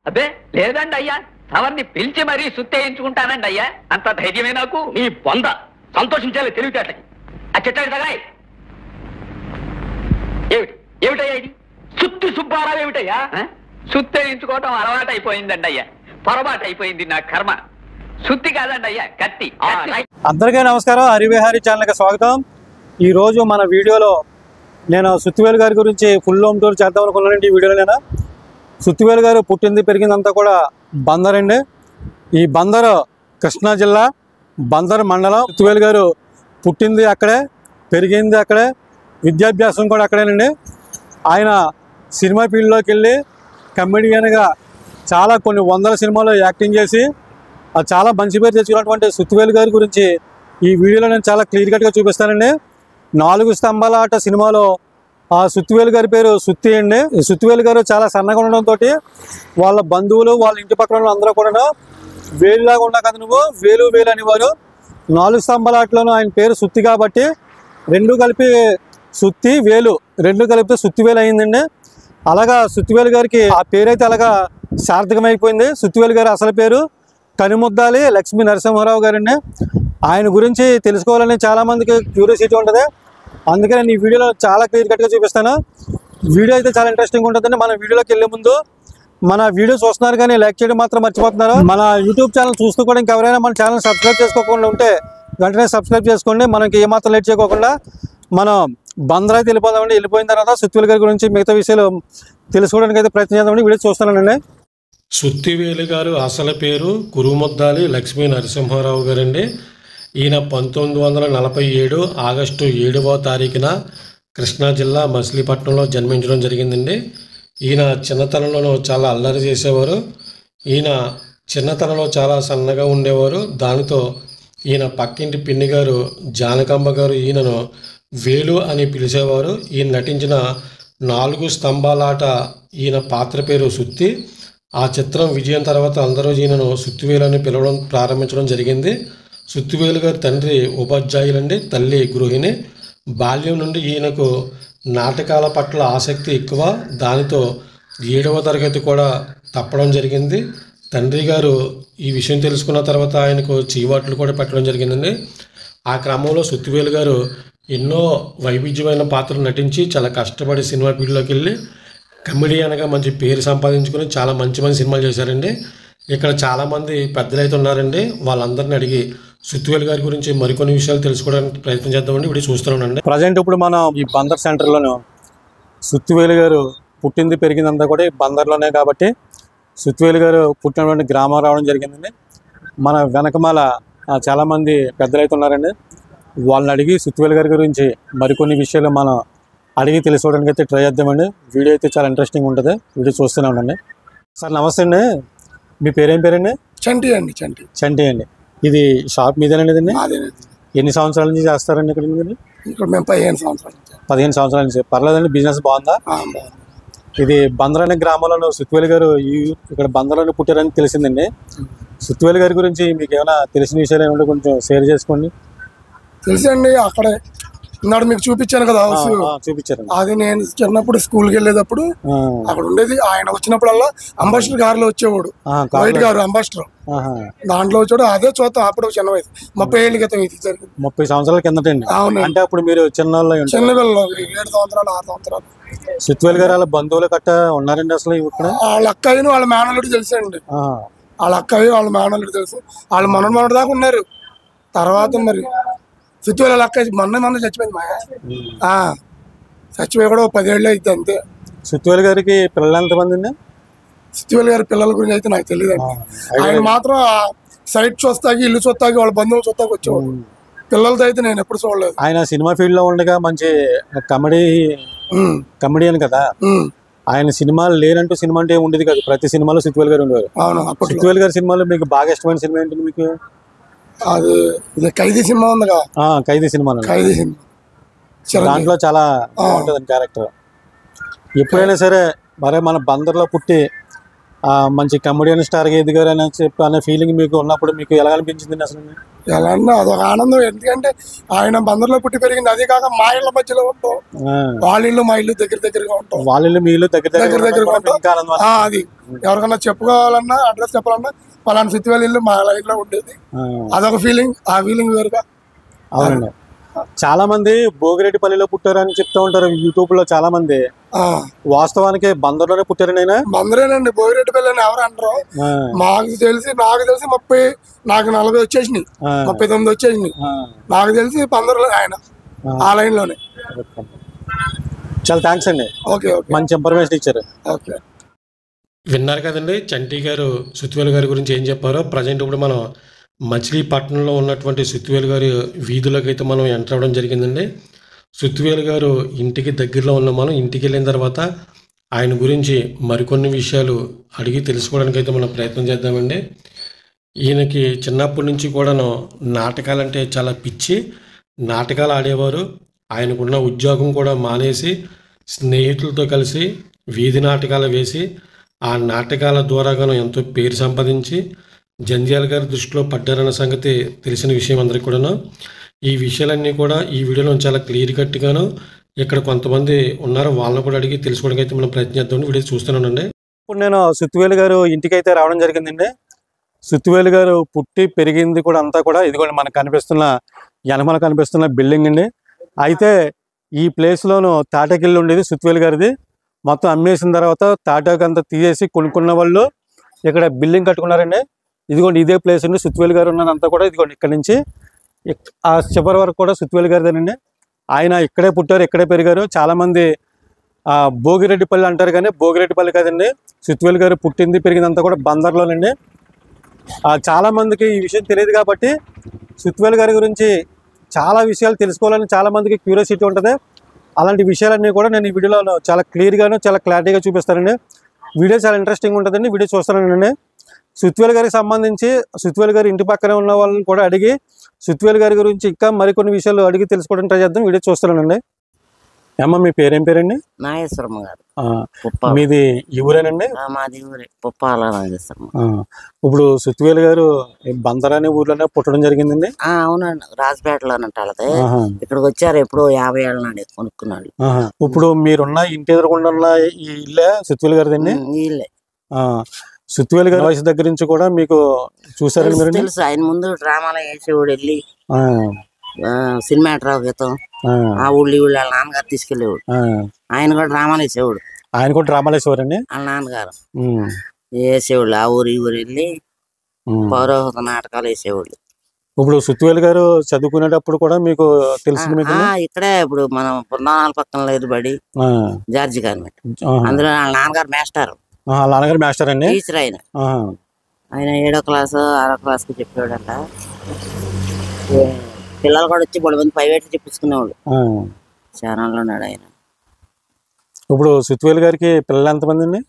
అబ్బే లేదండి అయ్యా, ఎవరిని పిలిచి మరీ సుత్తేయించుకుంటానండి అయ్యా, అంత ధైర్యమే నాకు. నీ బొంద సంతోషించాలి తెలివితేటకి. ఆ చెట్టు తగాయ్. ఏమిటి ఏమిటయ్యా ఇది? సుత్తి సుబ్బారావు ఏమిటయ్యా? సుత్తేయించుకోవటం అలవాటు అయిపోయిందండి అయ్యా, పొరపాటు అయిపోయింది నా కర్మ. సుత్తి కాదండి అయ్యా, కత్తి. అందరికీ నమస్కారం. హరివిహారీ ఛానల్కి స్వాగతం. ఈరోజు మన వీడియోలో నేను సుత్తివేలు గారి గురించి ఫుల్ హోమ్ టూర్ చేద్దాం అనుకున్నానండి. ఈ వీడియోలో నేను సుత్తివేలు గారు పుట్టింది పెరిగిందంతా కూడా బందర్ అండి. ఈ బందర్ కృష్ణా జిల్లా బందర్ మండలం. సుత్తివేలు గారు పుట్టింది అక్కడే, పెరిగింది అక్కడే, విద్యాభ్యాసం కూడా అక్కడేనండి. ఆయన సినిమా ఫీల్డ్లోకి వెళ్ళి కమెడియన్గా చాలా కొన్ని వందల సినిమాల్లో యాక్టింగ్ చేసి చాలా మంచి పేరు తెచ్చుకున్నటువంటి సుత్తివేలు గారి గురించి ఈ వీడియోలో నేను చాలా క్లియర్ కట్గా చూపిస్తానండి. 4 స్తంభాల ఆట సినిమాలో ఆ సుత్తివేలు గారి పేరు సుత్తి అండి. సుత్తివేలు గారు చాలా సన్నగా ఉండడంతో వాళ్ళ బంధువులు వాళ్ళ ఇంటి పక్కన అందరూ కూడా వేలులాగా ఉన్నా కదా నువ్వు వేలు వేలు అనేవారు. 4 స్తంభాల ఆటలోనూ ఆయన పేరు సుత్తి కాబట్టి రెండు కలిపి సుత్తి వేలు రెండు కలిపితే సుత్తివేలు అయిందండి. అలాగా సుత్తివేలు గారికి ఆ పేరైతే అలాగా సార్థకమైపోయింది. సుత్తివేలు గారి అసలు పేరు కనిముద్దాలి లక్ష్మీ నరసింహారావు గారండి. ఆయన గురించి తెలుసుకోవాలని చాలామందికి క్యూరియాసిటీ ఉంటుంది. అందుకే నేను ఈ వీడియోలో చాలా క్లియర్ కట్గా చూపిస్తాను. వీడియో అయితే చాలా ఇంట్రెస్టింగ్ ఉంటుందండి. మన వీడియోలోకి వెళ్ళే ముందు మన వీడియో చూస్తున్నారు కానీ లైక్ చేయడం మాత్రం మర్చిపోతున్నారు. మన యూట్యూబ్ ఛానల్ చూస్తూ కూడా ఇంకెవరైనా మన ఛానల్ సబ్స్క్రైబ్ చేసుకోకుండా ఉంటే వెంటనే సబ్స్క్రైబ్ చేసుకోండి. మనకి ఏమాత్రం లేట్ చేయకోకుండా మనం బందర్ అయితే వెళ్ళిపోదామండి. వెళ్ళిపోయిన తర్వాత సుత్తివేలు గారి గురించి మిగతా విషయాలు తెలుసుకోవడానికి అయితే ప్రయత్నం చేద్దామండి. వీడియో చూస్తున్నానండి. సుత్తివేలు గారు అసలు పేరు కురుముద్దాలి లక్ష్మీ నరసింహారావు గారండి. ఈయన 1947 ఆగస్టు 7వ తారీఖున కృష్ణా జిల్లా మచిలీపట్నంలో జన్మించడం జరిగిందండి. ఈయన చిన్నతనంలో చాలా అల్లరి చేసేవారు. ఈయన చిన్నతనంలో చాలా సన్నగా ఉండేవారు. దానితో ఈయన పక్కింటి పిన్ని గారు జానకమ్మ గారు ఈయనను వేలు అని పిలిచేవారు. ఈయన నటించిన 4 స్తంభాలాట ఈయన పాత్ర పేరు సుత్తి. ఆ చిత్రం విజయం తర్వాత అందరూ ఈయనను సుత్తివేలు అని పిలవడం ప్రారంభించడం జరిగింది. సుత్తివేలు గారి తండ్రి ఉపాధ్యాయులండి, తల్లి గృహిణి. బాల్యం నుండి ఈయనకు నాటకాల పట్ల ఆసక్తి ఎక్కువ. దానితో 7వ తరగతి కూడా తప్పడం జరిగింది. తండ్రి గారు ఈ విషయం తెలుసుకున్న తర్వాత ఆయనకు చీవాట్లు కూడా పెట్టడం జరిగిందండి. ఆ క్రమంలో సుత్తివేలు గారు ఎన్నో వైవిధ్యమైన పాత్రలు నటించి చాలా కష్టపడి సినిమా ఫీల్డ్లోకి వెళ్ళి కమెడియన్గా మంచి పేరు సంపాదించుకొని చాలా మంచి మంచి సినిమాలు చేశారండి. ఇక్కడ చాలామంది పెద్దలు అయితే ఉన్నారండి. వాళ్ళందరినీ అడిగి సుత్తివేలు గారి గురించి మరికొన్ని విషయాలు తెలుసుకోవడానికి ప్రయత్నం చేద్దామండి. వీడియో చూస్తున్నానండి. ప్రజెంట్ ఇప్పుడు మనం ఈ బందర్ సెంటర్లోను సుత్తివేలు గారు పుట్టింది పెరిగిందంతా కూడా ఈ బందర్లోనే కాబట్టి సుత్తివేలు గారు పుట్టినటువంటి గ్రామం రావడం జరిగిందండి. మన వెనకమాల చాలామంది పెద్దలు అయితే ఉన్నారండి. వాళ్ళని అడిగి సుత్తివేలు గారి గురించి మరికొన్ని విషయాలు మనం అడిగి తెలుసుకోవడానికి అయితే ట్రై చేద్దామండి. వీడియో అయితే చాలా ఇంట్రెస్టింగ్ ఉంటుంది. వీడియో చూస్తూనే ఉండండి. సార్ నమస్తే అండి. మీ పేరేం పేరండి? చంటి అండి. చంటి అండి. ఇది షాప్ మీదేనండి ఇదండి? ఎన్ని సంవత్సరాల నుంచి చేస్తారండి ఇక్కడ? ఇక్కడ మేము 15 సంవత్సరాలు. 15 సంవత్సరాల నుంచి. పర్లేదండి, బిజినెస్ బాగుందా? ఇది బందర్ అనే గ్రామంలో సుత్తివేలు గారు ఇక్కడ బందర్లోనే పుట్టారని తెలిసిందండి. సుత్తివేలు గారి గురించి మీకు ఏమైనా తెలిసిన విషయాలు ఏమంటే కొంచెం షేర్ చేసుకోండి. తెలుసండి, అక్కడే నాడు మీకు చూపించాను కదా హౌస్. చూపించారు. అది నేను చిన్నప్పుడు స్కూల్కి వెళ్ళేటప్పుడు అక్కడ ఉండేది. ఆయన వచ్చినప్పుడల్లా అంబాసిడర్ కారులో వచ్చేవాడు, వైట్ కారు అంబాసిడర్. దాంట్లో వచ్చాడు. అదే చూద్దాం. అప్పుడు చిన్న వయసు 30 ఏళ్ళ క్రితం ఇది జరిగింది. 30 సంవత్సరాల కిందటండి. అవును. అంటే అప్పుడు మీరు చిన్నపిల్లలు 7 సంవత్సరాలు 6 సంవత్సరాలు. సుత్తివేలు గారు వాళ్ళ బంధువులు గట్ట ఉన్నారండి అసలు ఇక్కడ? వాళ్ళ అక్కయ్యను వాళ్ళ మేనల్లుడు తెలుసండి. వాళ్ళ అక్కయ్య వాళ్ళ మేనల్లుడు తెలుసు. వాళ్ళు మనోడు దాకా ఉన్నారు. తర్వాత మరి సుత్తివేలు అక్క మొన్న చచ్చిపోయింది. చచ్చిపోయి కూడా 10 ఏళ్ళు అయితే అంతే. సుత్తివేలు గారికి పిల్లలు ఎంతమంది అండి? సుత్తివేలు గారి పిల్లల గురించి అయితే నాకు తెలియదు అండి. ఆయన మాత్రం సైట్ చూస్తాకి ఇల్లు చూస్తాకి వాళ్ళ బంధువులు చూస్తాకి వచ్చేవాడు. పిల్లలతో అయితే నేను ఎప్పుడు చూడలేదు. ఆయన సినిమా ఫీల్డ్ లో ఉండగా మంచి కమెడియన్ కదా. ఆయన సినిమాలు లేనంటూ సినిమా అంటే ఉండేది కాదు. ప్రతి సినిమాలో సుత్తివేలు గారు ఉండేవారు. సుత్తివేలు గారి సినిమాలో మీకు బాగా ఇష్టమైన సినిమా ఏంటండి? మీకు అది ఖైదీ సినిమా ఉందిగా. ఖైదీ సినిమా. ఖైదీ సినిమా దాంట్లో చాలా బాగుంటుంది క్యారెక్టర్. ఎప్పుడైనా సరే మరి మన బందర్లో పుట్టి మంచి కమెడియన్ స్టార్గా ఎదిగారు అని చెప్పి అనే ఫీలింగ్ మీకు ఉన్నప్పుడు మీకు ఎలా అనిపించింది అసలు? ఎలా అన్నా అదొక ఆనందం. ఎందుకంటే ఆయన బందర్లో పుట్టి పెరిగింది. అదే కాక మా ఇళ్ళ మధ్యలో ఉంటాం, వాళ్ళ ఇల్లు మా ఇల్లు దగ్గరగా ఉంటాం, వాళ్ళ ఇల్లు మీ ఇల్లు దగ్గరగా ఉంటాం. అది ఎవరికన్నా చెప్పుకోవాలన్నా అడ్రస్ చెప్పాలన్నా పలానా సుత్తివేలు ఇల్లు మా లైన్ లో ఉండేది. అదొక ఫీలింగ్. ఆ ఫీలింగ్ వేరుగా. అవునండి. చాలా మంది భోగిరెడ్డిపల్లిలో పుట్టారని చెప్తూ ఉంటారు యూట్యూబ్ లో చాలా మంది. వాస్తవానికి బందర్లోనే పుట్టారని ఆయన? బందరేనండి, భోగిరెడ్డిపల్లి అని ఎవరు అంటారు. నాకు తెలిసి 30, నాకు 40 వచ్చేసినాయి, 39 వచ్చేసినాయి. నాకు తెలిసి బందర్లో ఆయన ఆ లైన్ లోనే. చాలా థ్యాంక్స్ అండి. ఓకే, మంచి ఇన్ఫర్మేషన్ ఇచ్చారు. ఓకే. విన్నారు కదండి చంటి గారు సుత్తివేలు గారి గురించి ఏం చెప్పారో. ప్రజెంట్ ఇప్పుడు మనం మచిలీపట్నంలో ఉన్నటువంటి సుత్తివేలు గారి వీధులకు అయితే మనం ఎంటర్ అవ్వడం జరిగిందండి. సుత్తివేలు గారు ఇంటికి దగ్గరలో ఉన్న మనం ఇంటికి వెళ్ళిన తర్వాత ఆయన గురించి మరికొన్ని విషయాలు అడిగి తెలుసుకోవడానికి అయితే మనం ప్రయత్నం చేద్దామండి. ఈయనకి చిన్నప్పటి నుంచి కూడాను నాటకాలంటే చాలా పిచ్చి. నాటకాలు ఆడేవారు. ఆయనకున్న ఉద్యోగం కూడా మానేసి స్నేహితులతో కలిసి వీధి నాటకాలు వేసి ఆ నాటకాల ద్వారాగాను ఎంతో పేరు సంపాదించి జంధ్యాల గారి దృష్టిలో పడ్డారన్న సంగతి తెలిసిన విషయం అందరికీ కూడాను. ఈ విషయాలన్నీ కూడా ఈ వీడియోలో చాలా క్లియర్ కట్గాను ఇక్కడ కొంతమంది ఉన్నారు, వాళ్ళని కూడా అడిగి తెలుసుకోవడానికి అయితే మనం ప్రయత్నిద్దాం. వీడియో చూస్తున్నానండి. ఇప్పుడు నేను సుత్తివేలు గారు ఇంటికి అయితే రావడం జరిగిందండి. సుత్తివేలు గారు పుట్టి పెరిగింది కూడా అంతా కూడా ఇదిగోండి మనకు కనిపిస్తున్న వెనకల కనిపిస్తున్న బిల్డింగ్ అండి. అయితే ఈ ప్లేస్లోను తాటాకిల్లు ఉండేది సుత్తివేలు గారిది. మొత్తం అమ్మేసిన తర్వాత తాటాకు అంతా తీసేసి కొనుక్కున్న వాళ్ళు ఇక్కడ బిల్డింగ్ కట్టుకున్నారండి. ఇదిగోండి ఇదే ప్లేస్ అండి. సుత్తివేలు గారు ఉన్నదంతా కూడా ఇదిగోండి ఇక్కడ నుంచి ఆ చివరి వరకు కూడా సుత్తివేలు గారిదేనండి. ఆయన ఇక్కడే పుట్టారు, ఇక్కడే పెరిగారు. చాలామంది భోగిరెడ్డిపల్లి అంటారు కానీ భోగిరెడ్డిపల్లి కాదండి. సుత్తివేలు గారు పుట్టింది పెరిగిందంతా కూడా బందర్లోనండి. చాలామందికి ఈ విషయం తెలియదు కాబట్టి సుత్తివేలు గారి గురించి చాలా విషయాలు తెలుసుకోవాలని చాలామందికి క్యూరియాసిటీ ఉంటుంది. అలాంటి విషయాలన్నీ కూడా నేను ఈ వీడియోలో చాలా క్లియర్గాను చాలా క్లారిటీగా చూపిస్తానండి. వీడియో చాలా ఇంట్రెస్టింగ్ ఉంటుందండి. వీడియో చూస్తానండి. సుత్తివేలు గారికి సంబంధించి సుత్తివేలు గారి ఇంటి పక్కనే ఉన్న వాళ్ళని కూడా అడిగి సుత్తివేలు గారి గురించి ఇంకా మరికొన్ని విషయాలు అడిగి తెలుసుకోవడానికి ట్రై చేద్దాం. వీడియో చూస్తానండి. అమ్మ మీ పేరేం పేరండి? నాగేశ్వరమ్మ గారు. మీది ఈ ఊరేనండి? మాది ఊరే పుప్పాల నాగేశ్వరమ్మ. ఇప్పుడు సుత్తివేలు గారు బందర్ అనే ఊర్లోనే పుట్టడం జరిగిందండి? అవునండి, రాజపేటలోనంట. అలాగే ఇక్కడికి వచ్చారు ఎప్పుడో 50 ఏళ్ళ నాడు కొనుక్కున్నాడు. ఇప్పుడు మీరున్న ఇంటి ఎదురుకుండా ఈ ఇల్లే సుత్తివేలు గారిదండి? ఇల్లే. సుత్తివేలు గారి వయసు దగ్గర నుంచి కూడా మీకు చూసారండి మీరు? తెలుసు. ఆయన ముందు డ్రామాలో వేసేవాడు, వెళ్ళి సినిమాట్రావు గీతం ఆ ఊళ్ళో వాళ్ళ నాన్నగారు తీసుకెళ్లేవాడు. ఆయన కూడా డ్రామాలు వేసేవాడు. ఆయన కూడా డ్రామాలు వేసేవారండి వాళ్ళ నాన్నగారు వేసేవాళ్ళు. ఆ ఊరు ఈ ఊరు వెళ్ళి పౌరోహిత నాటకాలు వేసేవాళ్ళు. ఇప్పుడు సుత్తివేలు గారు చదువుకునేటప్పుడు కూడా మీకు తెలిసింది? ఇక్కడే ఇప్పుడు మనం బృందావనాల పక్కన లేదు బడి, జార్జి కాన్వెంట్. అందులో వాళ్ళ నాన్నగారు మాస్టర్. నాన్నగారు మాస్టర్ అండి? టీచర్. ఆయన 7వ క్లాసు 6వ క్లాస్కి చెప్పేవాడంట. పిల్లలు కూడా వచ్చి 3 మంది ప్రైవేట్ చెప్పించుకునేవాళ్ళు. ఛానల్లో ఉన్నాడు ఆయన. ఇప్పుడు సుత్తివేలు గారికి పిల్లలు ఎంతమంది అండి?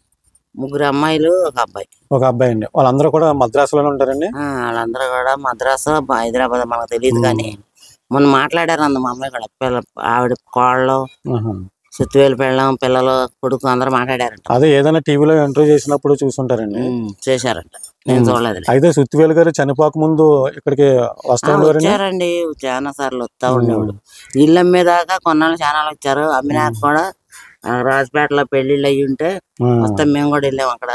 3 అమ్మాయిలు, 1 అబ్బాయి. 1 అబ్బాయి అండి. వాళ్ళందరూ కూడా మద్రాసులోనే ఉంటారండి? వాళ్ళందరూ కూడా మద్రాసు, హైదరాబాద్ మనకు తెలియదు కానీ మొన్న మాట్లాడారు అంద మా అమ్మాయి కూడా. ఆవిడ కోళ్ళు, సుత్తివేలు పెళ్ళం, పిల్లలు, కొడుకు అందరూ మాట్లాడారంట. అదే ఏదైనా టీవీలో ఇంటర్వ్యూ చేసినప్పుడు చూసుంటారండి. చేశారంట, నేను చూడలేదు. అయితే సుత్తివేలు గారు చనిపోక ముందు ఇక్కడికి వచ్చారండి. చాలా సార్లు వస్తా ఉండేవాడు. ఇల్లు అమ్మేదాకా కొన్నాళ్ళు ఛానల్ వచ్చారు. అమ్మినాక కూడా రాజపేటలో పెళ్లిళ్ళు అయ్యి ఉంటే మొత్తం మేము కూడా వెళ్ళాము. అక్కడ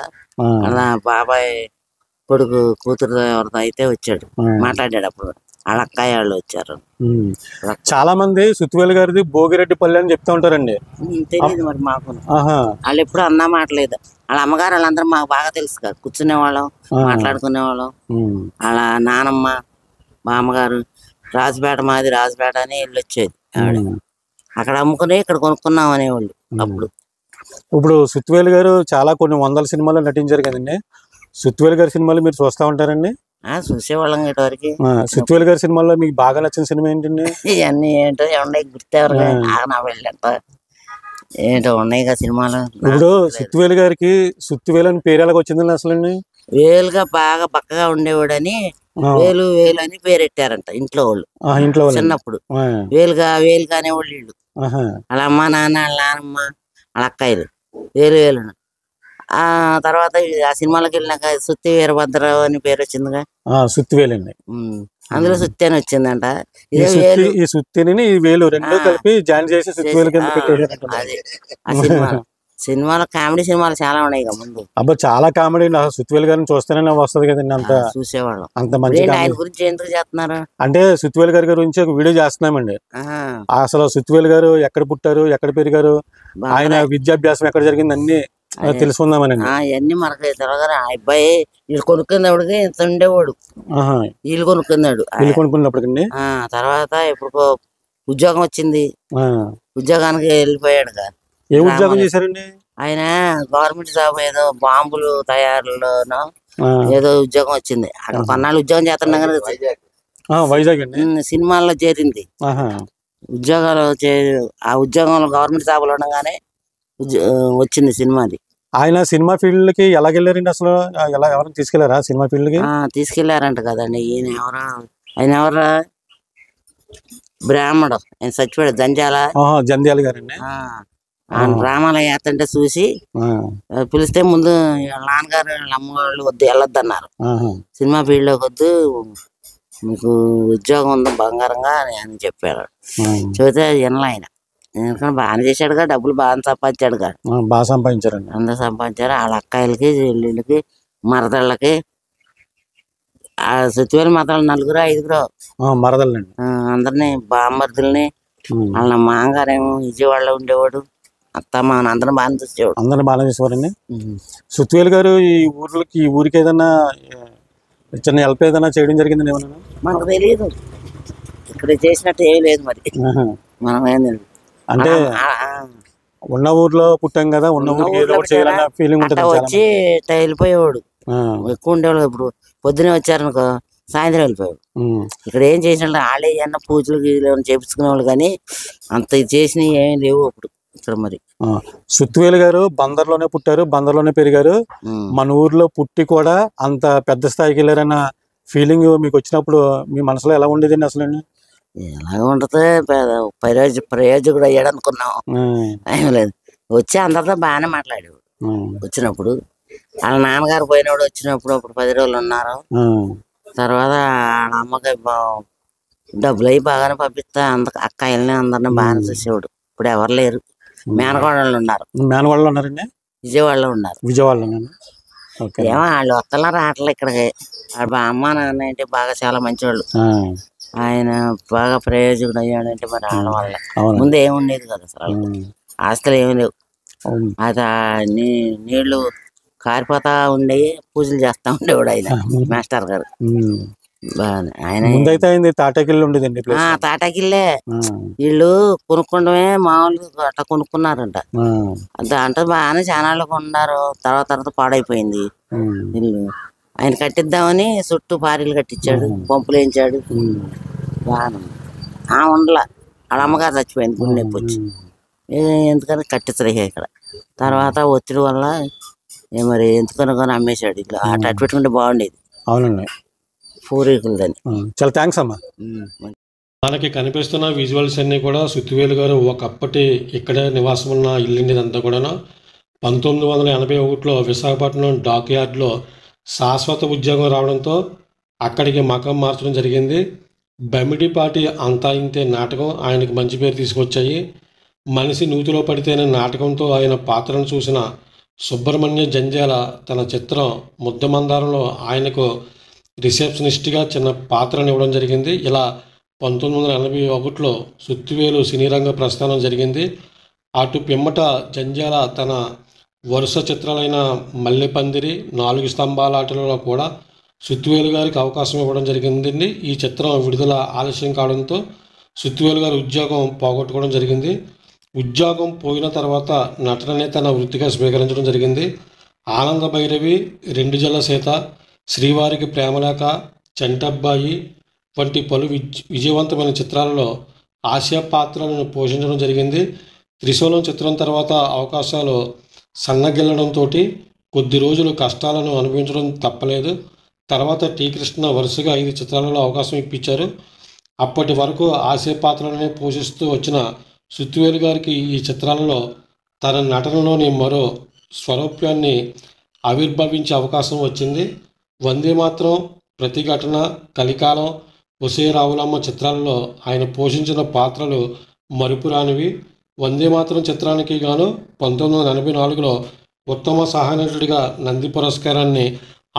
అలా బాబాయ్ కొడుకు కూతురు ఎవరితో అయితే వచ్చాడు, మాట్లాడాడు. అప్పుడు వాళ్ళ అక్కయ్య వాళ్ళు వచ్చారు. చాలా మంది సుత్తివేలు గారిది భోగిరెడ్డిపల్లి అని చెప్తా ఉంటారండి. తెలియదు మరి మాకు. వాళ్ళు ఎప్పుడు అన్నా మాటలేదు. వాళ్ళ అమ్మగారు వాళ్ళందరూ మాకు బాగా తెలుసు కదా. కూర్చునే వాళ్ళం, మాట్లాడుకునే వాళ్ళం. వాళ్ళ నానమ్మ, మా అమ్మగారు రాజపేట, మాది రాజపేట అని ఇల్లు వచ్చేది. ఆవిడ అక్కడ అమ్ముకుని ఇక్కడ కొనుక్కున్నాం అనేవాళ్ళు అప్పుడు. ఇప్పుడు సుత్తివేలు గారు చాలా కొన్ని 100 సినిమాల్లో నటించారు కదండి. సుత్తివేలు గారి సినిమాలు మీరు చూస్తూ ఉంటారండి? చూసేవాళ్ళం. ఇటువరకు సుత్తివేలు గారి సినిమాల్లో మీకు బాగా నచ్చిన సినిమా ఏంటండి? ఇవన్నీ ఏంటో ఉన్నాయి, గుర్తెవరు నా వెళ్ళంట ఏంటో ఉన్నాయి కదా సినిమాలు. ఇప్పుడు సుత్తివేలు గారికి సుత్తివేలు అని పేరు ఎలాగ వచ్చిందండి అసలు? వేలుగా బాగా బక్కగా ఉండేవాడని వేలు వేలు అని పేరెట్టారంట ఇంట్లో వాళ్ళు. ఇంట్లో చిన్నప్పుడు వేలుగా వేలుగా అనేవాళ్ళు వీళ్ళు. వాళ్ళ అమ్మ నాన్న, వాళ్ళ నాన్నమ్మ, వాళ్ళ అక్కాయిలు వేలు వేలు. ఆ తర్వాత ఆ సినిమాలకు వెళ్ళినాక సుత్తి వీరభద్రరావు అని పేరు వచ్చిందిగా. సుత్తివేలు అండి. అందులో సుత్తి అని వచ్చిందంట. ఈ ఇదే సుత్తి వేలు. ఈ సుత్తిని ఈ వేలు రెండు కలిపి జాయిన్ చేసి సుత్తి వేలు కింద పెట్టేసారంట. అది ఆ సినిమాలో కామెడీ సినిమాలు చాలా ఉన్నాయి ఇక ముందు. అబ్బా చాలా కామెడీ. సుత్తివేలు గారిని చూస్తేనే వస్తుంది కదండి. అంత చూసేవాళ్ళం. అంత మంచి ఆయన గురించి ఎందుకు చేస్తున్నారు అంటే సుత్తివేలు గారి గురించి ఒక వీడియో చేస్తున్నామండి. అసలు సుత్తివేలు గారు ఎక్కడ పుట్టారు, ఎక్కడ పెరిగారు, ఆయన విద్యాభ్యాసం ఎక్కడ జరిగింది అన్ని తెలుసుకుందామనండి. అవన్నీ మనకి తెలియదు. ఆ అబ్బాయి వీళ్ళు కొనుక్కునేవాడికి ఇంత ఉండేవాడు. వీళ్ళు కొనుక్కున్నాడు. వీళ్ళు కొనుక్కున్నప్పటికండి తర్వాత ఇప్పుడు ఉద్యోగం వచ్చింది. ఉద్యోగానికి వెళ్ళిపోయాడు. ఏ ఉద్యోగం చేశారండి ఆయన? గవర్నమెంట్ జాబ్ ఏదో బాంబులు తయారులోనో ఏదో ఉద్యోగం వచ్చింది. అక్కడ కొన్నాళ్ళు ఉద్యోగం చేస్తున్నాం. వైజాగ్ అండి. సినిమాల్లో చేరింది. ఉద్యోగాలు ఆ ఉద్యోగంలో గవర్నమెంట్ జాబులు ఉండగానే వచ్చింది సినిమాది. ఆయన సినిమా ఫీల్డ్ కి ఎలా వెళ్ళారండి అసలు? ఎవరైనా తీసుకెళ్లారా సినిమా ఫీల్డ్ కి? తీసుకెళ్లారంట కదండి. ఆయన ఎవరు బ్రాహ్మడు. ఆయన చచ్చిపోయాడు. జంధ్యాల గారండి. డ్రామాలు వేస్తుంటే చూసి పిలిస్తే ముందు నాన్నగారు అమ్మవాళ్ళు వద్దు వెళ్ళొద్దన్నారు. సినిమా ఫీల్డ్ లోకి వద్దు, మీకు ఉద్యోగం ఉంది బంగారంగా అని చెప్పాడు. చెబితే వినలే ఆయన. ఎందుకంటే బాగానే చేశాడుగా, డబ్బులు బాగా సంపాదించాడుగా. బాగా సంపాదించారండి. అందరూ సంపాదించారు. వాళ్ళ అక్కాయిలకి చెల్లెళ్ళకి మరదళ్ళకి. ఆ సుత్తివేలు మరదళ్ళు 4-5 మరదళ్ళండి. అందరినీ బామ్మర్దుల్ని. వాళ్ళ మామగారేమో విజయవాడలో ఉండేవాడు. అత్తమ్మ అందరం బాగా చూసేవాడు. అందరిని బాగా చూసేవారండి. సుత్తివేలు గారు ఈ ఊరికి ఏదన్నా చిన్న హెల్ప్ ఏదైనా చేయడం జరిగిందని ఏమన్నా మనకు తెలియదు. ఇక్కడ చేసినట్టు ఏమీ లేదు మరి. మనం ఏం తెలియదు. అంటే ఉన్న ఊర్లో పుట్టాం కదా, ఉన్న ఊరికి ఏదో ఒకటి చేయాలన్న ఫీలింగ్ ఉంటుంది. వచ్చి వెళ్ళిపోయేవాడు. ఎక్కువ ఉండేవాడు. ఇప్పుడు పొద్దునే వచ్చారనుకో సాయంత్రం వెళ్ళిపోయాడు. ఇక్కడ ఏం చేసినట్టు వాళ్ళే ఏమన్నా పూజలు గీజలు చేపించుకునేవాళ్ళు, కానీ అంత చేసినవి ఏమీ లేవు అప్పుడు ఇక్కడ మరి. సుత్తివేలు గారు బందర్లోనే పుట్టారు, బందర్లోనే పెరిగారు. మన ఊర్లో పుట్టి కూడా అంత పెద్ద స్థాయికి వెళ్ళారన్న ఫీలింగ్ మీకు వచ్చినప్పుడు మీ మనసులో ఎలా ఉండేదండి అసలు? ఎలాగ ఉంటుంది, ప్రయోజకుడు అయ్యాడు అనుకున్నాం. ఏం లేదు. వచ్చి అందరితో బాగానే మాట్లాడేవాడు. వచ్చినప్పుడు వాళ్ళ నాన్నగారు పోయినప్పుడు వచ్చినప్పుడు అప్పుడు 10 రోజులు ఉన్నారు. తర్వాత వాళ్ళ అమ్మకి డబ్బులు అవి బాగానే పంపిస్తా అక్కాయిల్ని అందరిని బాగానే చూసేవాడు. ఇప్పుడు ఎవరు లేరు. మేనగోడళ్ళు ఉన్నారు. మేనగోడళ్ళు ఉన్నారండి. విజయవాడలో ఉన్నారు. విజయవాడలో ఏమో వాళ్ళు వస్తలా రావట్లే ఇక్కడికి. వాళ్ళ అమ్మ నాన్న అంటే బాగా చాలా మంచివాళ్ళు. ఆయన బాగా ప్రయోజకుడు అయ్యాడంటే మరి వాళ్ళ వల్ల. ముందు ఏముండేది కదా అసలు, ఆస్తులు ఏమి లేవు. అది నీళ్లు కారిపోతా ఉండేవి, పూజలు చేస్తా ఉండేవాడు ఆయన మాస్టర్ గారు. ఆయన తాటాకిల్లు ఉండేదండి. తాటాకిల్లే. వీళ్ళు కొనుక్కోవడమే మామూలుగా అట్లా కొనుక్కున్నారంట. దాంట్లో బాగానే చానాళ్ళు కొన్నారు. తర్వాత పాడైపోయింది ఇల్లు. ఆయన కట్టిద్దామని చుట్టూ పారీలు కట్టించాడు, పంపులు వేయించాడు. బాగా ఉండలా. వాళ్ళ అమ్మగారు చచ్చిపోయింది, గుండె నొప్పి వచ్చి. ఎందుకని కట్టించరు ఇక్కడ. తర్వాత ఒత్తిడి వల్ల మరి ఎందుకని కానీ అమ్మేశాడు. ఇట్లా అటు పెట్టుకుంటే బాగుండేది. అవునండి. పూర్వీకులదని. చాలా థ్యాంక్స్ అమ్మా. మనకి కనిపిస్తున్న విజువల్స్ అన్నీ కూడా సుత్తివేలు గారు ఒకప్పటి ఇక్కడే నివాసం ఉన్న ఇల్లుండిదంతా కూడా 1981లో విశాఖపట్నం డాక్ యార్డ్లో శాశ్వత ఉద్యోగం రావడంతో అక్కడికి మకం మార్చడం జరిగింది. బమిడిపాటి అంతా ఇంతే నాటకం ఆయనకు మంచి పేరు తీసుకొచ్చాయి. మనిషి నూతిలో పడితేనే నాటకంతో ఆయన పాత్రను చూసిన సుబ్రహ్మణ్య జంధ్యాల తన చిత్రం ముద్దమందారంలో ఆయనకు రిసెప్షనిస్ట్గా చిన్న పాత్రను ఇవ్వడం జరిగింది. ఇలా 1981లో సుత్తివేలు సినీ రంగ ప్రస్థానం జరిగింది. అటు పిమ్మట జంధ్యాల తన వరుస చిత్రాలైన మల్లెపందిరి, 4 స్తంభాల ఆటలలో కూడా సుత్తివేలు గారికి అవకాశం ఇవ్వడం జరిగిందండి. ఈ చిత్రం విడుదల ఆలస్యం కావడంతో సుత్తివేలు గారి ఉద్యోగం పోగొట్టుకోవడం జరిగింది. ఉద్యోగం పోయిన తర్వాత నటననే తన వృత్తిగా స్వీకరించడం జరిగింది. ఆనంద భైరవి, 2 జల్ల సీత, శ్రీవారికి ప్రేమలేఖ, చంటబ్బాయి వంటి పలు విజయవంతమైన చిత్రాలలో హాస్య పాత్రలను పోషించడం జరిగింది. త్రిశూలం చిత్రం తర్వాత అవకాశాలు సన్నగిల్లడంతో కొద్ది రోజులు కష్టాలను అనుభవించడం తప్పలేదు. తర్వాత టి కృష్ణ వరుసగా 5 చిత్రాలలో అవకాశం ఇప్పించారు. అప్పటి వరకు హాస్య పాత్రలనే పోషిస్తూ వచ్చిన సుత్తివేలు గారికి ఈ చిత్రాలలో తన నటనలోని మరో స్వరూప్యాన్ని ఆవిర్భవించే అవకాశం వచ్చింది. వందే మాత్రం, ప్రతిఘటన, కలికాలం ఒసే రావులమ్మ చిత్రాలలో ఆయన పోషించిన పాత్రలు మరుపురానివి. వందే మాతరం చిత్రానికి గాను 1984లో ఉత్తమ సహానటుడిగా నంది పురస్కారాన్ని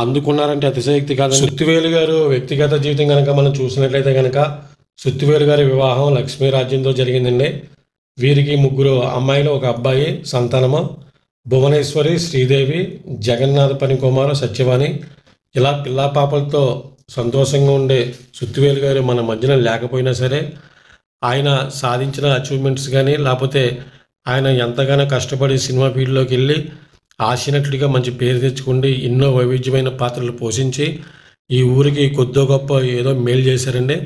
అందుకున్నారంటే అతిశయోక్తి కాదు. సుత్తివేలు గారు వ్యక్తిగత జీవితం కనుక మనం చూసినట్లయితే కనుక సుత్తివేలు గారి వివాహం లక్ష్మీ రాజ్యంతో జరిగిందండి. వీరికి 3 అమ్మాయిలు 1 అబ్బాయి సంతానము. భువనేశ్వరి, శ్రీదేవి, జగన్నాథ్ పనికుమారు, సత్యవాణి ఇలా పిల్లా పాపలతో సంతోషంగా ఉండే సుత్తివేలు గారు మన మధ్యన లేకపోయినా సరే ఆయన సాధించిన అచీవ్మెంట్స్ కానీ లేకపోతే ఆయన ఎంతగానో కష్టపడి సినిమా ఫీల్డ్లోకి వెళ్ళి ఆశనటుడిగా మంచి పేరు తెచ్చుకుండి ఎన్నో వైవిధ్యమైన పాత్రలు పోషించి ఈ ఊరికి కొద్దో గొప్ప ఏదో మేలు చేశారండి.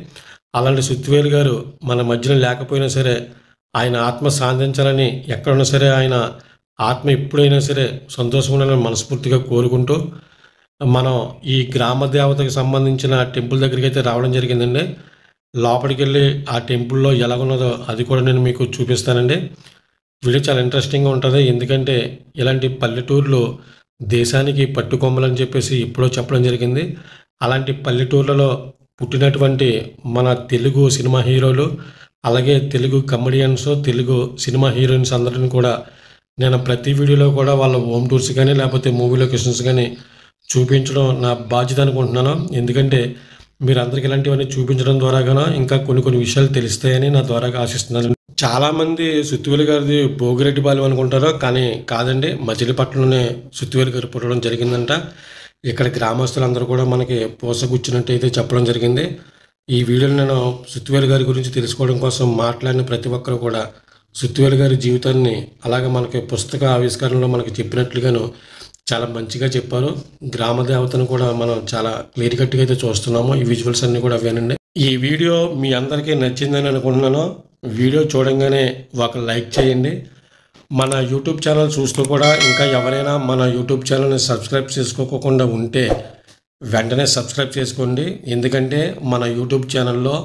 అలాంటి సుత్తివేలు గారు మన మధ్యన లేకపోయినా సరే ఆయన ఆత్మ శాంతించాలని ఎక్కడున్నా సరే ఆయన ఆత్మ ఎప్పుడైనా సరే సంతోషంగా ఉండాలని మనస్ఫూర్తిగా కోరుకుంటూ మనం ఈ గ్రామ దేవతకి సంబంధించిన టెంపుల్ దగ్గరికి అయితే రావడం జరిగిందండి. లోపలికి వెళ్ళి ఆ టెంపుల్లో ఎలాగున్నదో అది కూడా నేను మీకు చూపిస్తానండి. వీడియో చాలా ఇంట్రెస్టింగ్గా ఉంటుంది. ఎందుకంటే ఇలాంటి పల్లెటూర్లు దేశానికి పట్టుకొమ్మలని చెప్పేసి ఎప్పుడో చెప్పడం జరిగింది. అలాంటి పల్లెటూర్లలో పుట్టినటువంటి మన తెలుగు సినిమా హీరోలు అలాగే Telugu comedians, Telugu cinema heroines అందరిని కూడా నేను ప్రతి వీడియోలో కూడా వాళ్ళ హోమ్ టూర్స్ కానీ లేకపోతే మూవీ లొకేషన్స్ కానీ చూపించడం నా బాధ్యత అనుకుంటున్నాను. ఎందుకంటే మీరందరికీ ఇలాంటివన్నీ చూపించడం ద్వారాగానో ఇంకా కొన్ని విషయాలు తెలుస్తాయని నా ద్వారా ఆశిస్తున్నాను. చాలామంది సుత్తివేలు గారిది భోగిరెడ్డిపాలెం అనుకుంటారో కానీ కాదండి, మచిలీపట్నంలోనే సుత్తివేలు గారు పుట్టడం జరిగిందంట. ఇక్కడ గ్రామస్తులందరూ కూడా మనకి పోసగుచ్చినట్టు అయితే చెప్పడం జరిగింది. ఈ వీడియోలో నేను సుత్తివేలు గారి గురించి తెలుసుకోవడం కోసం మాట్లాడిన ప్రతి ఒక్కరు కూడా సుత్తివేలు గారి జీవితాన్ని అలాగే మనకి పుస్తక ఆవిష్కరణలో మనకి చెప్పినట్లుగాను చాలా మంచిగా చెప్పారు. గ్రామ దేవతను కూడా మనం చాలా క్లియర్ కట్గా అయితే చూస్తున్నాము. ఈ విజువల్స్ అన్నీ కూడా అవేనండి. ఈ వీడియో మీ అందరికీ నచ్చిందని అనుకుంటున్నాను. వీడియో చూడంగానే ఒక లైక్ చేయండి. మన యూట్యూబ్ ఛానల్ చూస్తూ కూడా ఇంకా ఎవరైనా మన యూట్యూబ్ ఛానల్ని సబ్స్క్రైబ్ చేసుకోకుండా ఉంటే వెంటనే సబ్స్క్రైబ్ చేసుకోండి. ఎందుకంటే మన యూట్యూబ్ ఛానల్లో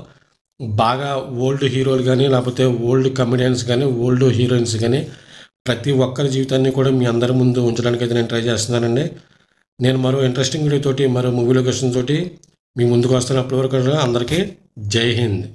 బాగా ఓల్డ్ హీరోలు కానీ లేకపోతే ఓల్డ్ కమెడియన్స్ కానీ ఓల్డ్ హీరోయిన్స్ కానీ ప్రతి ఒక్కరి జీవితాన్ని కూడా మీ అందరి ముందు ఉంచడానికి అయితే నేను ట్రై చేస్తున్నానండి. నేను మరో ఇంట్రెస్టింగ్ వీడియో తోటి మరో మూవీ లొకేషన్ తోటి మీ ముందుకు వస్తాను. అప్పటి వరకు అందరికీ జై హింద్.